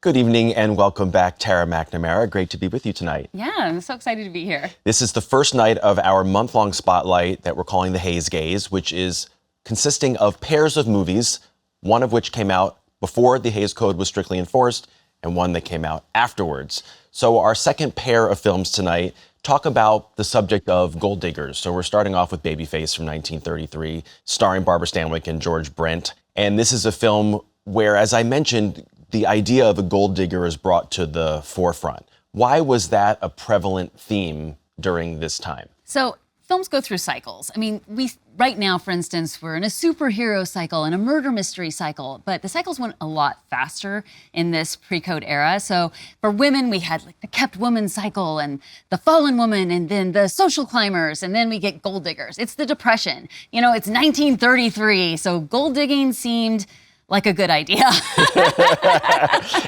Good evening and welcome back, Tara McNamara. Great to be with you tonight. Yeah, I'm so excited to be here. This is the first night of our month-long spotlight that we're calling the Hays Gaze, which is consisting of pairs of movies, one of which came out before the Hays Code was strictly enforced, and one that came out afterwards. So our second pair of films tonight talk about the subject of gold diggers. So we're starting off with Babyface from 1933, starring Barbara Stanwyck and George Brent. And this is a film where, as I mentioned, the idea of a gold digger is brought to the forefront. Why was that a prevalent theme during this time? So films go through cycles. I mean, right now, for instance, we're in a superhero cycle and a murder mystery cycle, but the cycles went a lot faster in this pre-code era. So for women, we had like the kept woman cycle and the fallen woman and then the social climbers, and then we get gold diggers. It's the Depression. You know, it's 1933, so gold digging seemed like a good idea.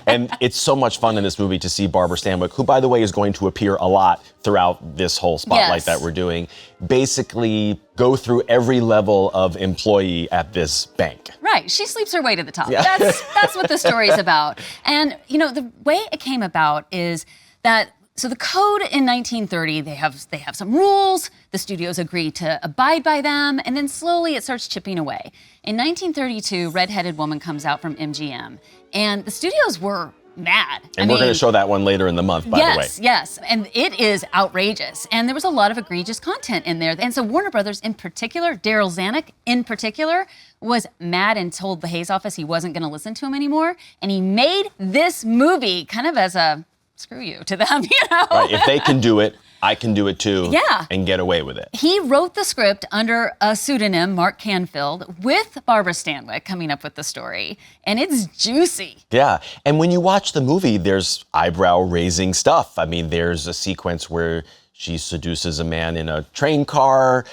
And it's so much fun in this movie to see Barbara Stanwyck, who, by the way, is going to appear a lot throughout this whole spotlight that we're doing, basically go through every level of employee at this bank. Right. She sleeps her way to the top. Yeah. That's what the story's about. And, you know, the way it came about is that so the code in 1930, they have some rules, the studios agree to abide by them, and then slowly it starts chipping away. In 1932, Red-Headed Woman comes out from MGM, and the studios were mad. And we're going to show that one later in the month, by the way. Yes, and it is outrageous. And there was a lot of egregious content in there. And so Warner Brothers in particular, Daryl Zanuck in particular, was mad and told the Hays office he wasn't going to listen to him anymore. And he made this movie kind of as a screw you to them, you know? Right, if they can do it, I can do it too. Yeah. And get away with it. He wrote the script under a pseudonym, Mark Canfield, with Barbara Stanwyck coming up with the story. And it's juicy. Yeah. And when you watch the movie, there's eyebrow-raising stuff. I mean, there's a sequence where she seduces a man in a train car.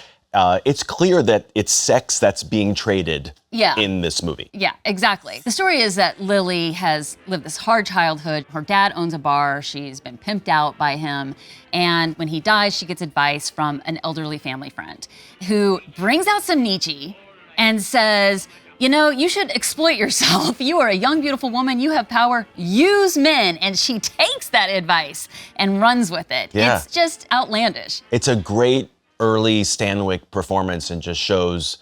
It's clear that it's sex that's being traded in this movie. Yeah, exactly. The story is that Lily has lived this hard childhood. Her dad owns a bar. She's been pimped out by him. And when he dies, she gets advice from an elderly family friend who brings out some Nietzsche and says, you know, you should exploit yourself. You are a young, beautiful woman. You have power. Use men. And she takes that advice and runs with it. Yeah. It's just outlandish. It's a great early Stanwyck performance and just shows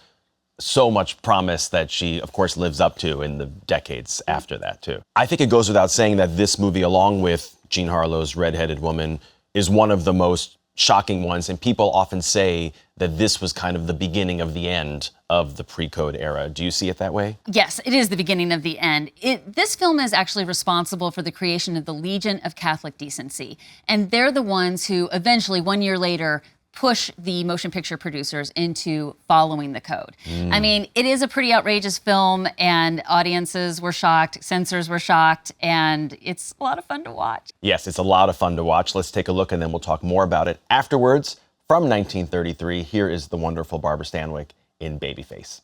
so much promise that she, of course, lives up to in the decades after that, too. I think it goes without saying that this movie, along with Jean Harlow's Red-Headed Woman, is one of the most shocking ones. And people often say that this was kind of the beginning of the end of the pre-code era. Do you see it that way? Yes, it is the beginning of the end. This film is actually responsible for the creation of the Legion of Catholic Decency. And they're the ones who eventually, 1 year later, push the motion picture producers into following the code. I mean, it is a pretty outrageous film, and audiences were shocked, censors were shocked, and it's a lot of fun to watch. Yes, it's a lot of fun to watch. Let's take a look, and then we'll talk more about it afterwards. From 1933, here is the wonderful Barbara Stanwyck in Babyface.